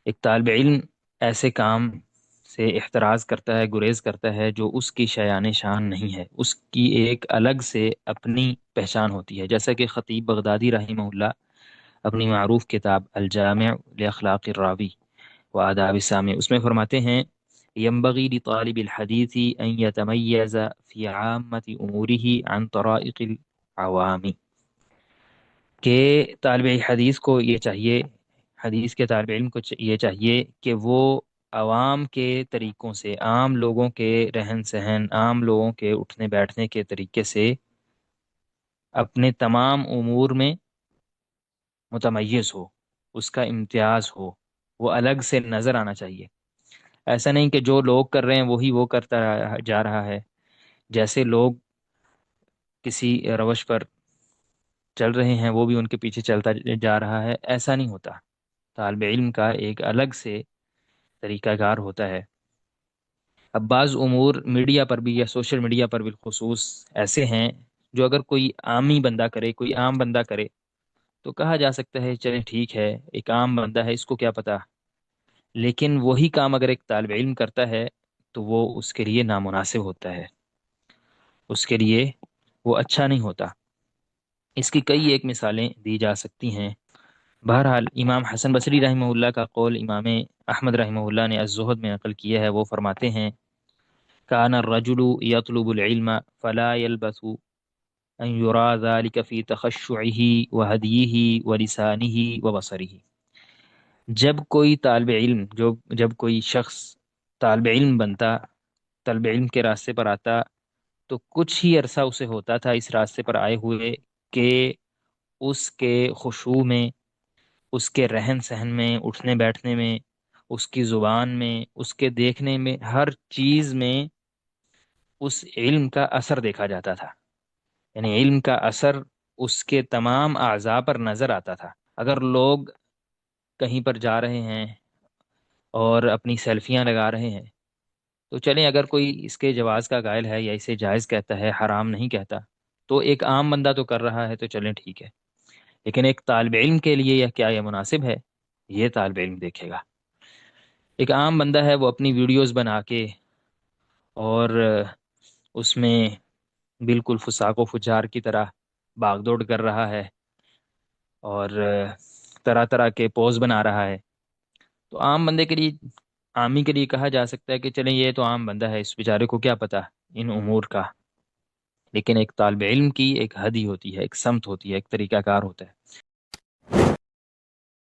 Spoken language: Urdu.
ایک طالب علم ایسے کام سے احتراز کرتا ہے، گریز کرتا ہے جو اس کی شایان شان نہیں ہے، اس کی ایک الگ سے اپنی پہچان ہوتی ہے، جیسا کہ خطیب بغدادی رحمہ اللہ اپنی معروف کتاب الجامع لاخلاق الراوی و آداب السامع اس میں فرماتے ہیں: ينبغي لطالب الحديث أن يتميز في عامة أموره عن طرائق العوام، کہ طالب حدیث کو یہ چاہیے، حدیث کے طالب علم کو یہ چاہیے کہ وہ عوام کے طریقوں سے، عام لوگوں کے رہن سہن، عام لوگوں کے اٹھنے بیٹھنے کے طریقے سے اپنے تمام امور میں متمیز ہو، اس کا امتیاز ہو، وہ الگ سے نظر آنا چاہیے۔ ایسا نہیں کہ جو لوگ کر رہے ہیں وہی وہ کرتا جا رہا ہے، جیسے لوگ کسی روش پر چل رہے ہیں وہ بھی ان کے پیچھے چلتا جا رہا ہے، ایسا نہیں ہوتا۔ طالب علم کا ایک الگ سے طریقہ کار ہوتا ہے۔ اب بعض امور میڈیا پر بھی یا سوشل میڈیا پر بالخصوص ایسے ہیں جو اگر کوئی عامی بندہ کرے، کوئی عام بندہ کرے تو کہا جا سکتا ہے چلیں ٹھیک ہے، ایک عام بندہ ہے، اس کو کیا پتا۔ لیکن وہی کام اگر ایک طالب علم کرتا ہے تو وہ اس کے لیے نامناسب ہوتا ہے، اس کے لیے وہ اچھا نہیں ہوتا۔ اس کی کئی ایک مثالیں دی جا سکتی ہیں۔ بہرحال امام حسن بصری رحمہ اللہ کا قول امام احمد رحمہ اللہ نے الزہد میں نقل کیا ہے، وہ فرماتے ہیں: کان الرجل یطلب العلم فلا يلبث ان یرا ذلك في تخشعه وهدیه ولسانه وبصره۔ جب کوئی طالب علم، جب کوئی شخص طالب علم بنتا، طالب علم کے راستے پر آتا، تو کچھ ہی عرصہ اسے ہوتا تھا اس راستے پر آئے ہوئے کہ اس کے خشوع میں، اس کے رہن سہن میں، اٹھنے بیٹھنے میں، اس کی زبان میں، اس کے دیکھنے میں، ہر چیز میں اس علم کا اثر دیکھا جاتا تھا، یعنی علم کا اثر اس کے تمام اعضاء پر نظر آتا تھا۔ اگر لوگ کہیں پر جا رہے ہیں اور اپنی سیلفیاں لگا رہے ہیں تو چلیں، اگر کوئی اس کے جواز کا قائل ہے یا اسے جائز کہتا ہے، حرام نہیں کہتا، تو ایک عام بندہ تو کر رہا ہے تو چلیں ٹھیک ہے۔ لیکن ایک طالب علم کے لیے یہ مناسب ہے؟ یہ طالب علم دیکھے گا۔ ایک عام بندہ ہے، وہ اپنی ویڈیوز بنا کے اور اس میں بالکل فساق و فجار کی طرح باغ دوڑ کر رہا ہے اور طرح طرح کے پوز بنا رہا ہے، تو عام بندے کے لیے، عامی کے لیے کہا جا سکتا ہے کہ چلیں یہ تو عام بندہ ہے، اس بیچارے کو کیا پتا ان امور کا۔ لیکن ایک طالب علم کی ایک حدی ہوتی ہے، ایک سمت ہوتی ہے، ایک طریقہ کار ہوتا ہے۔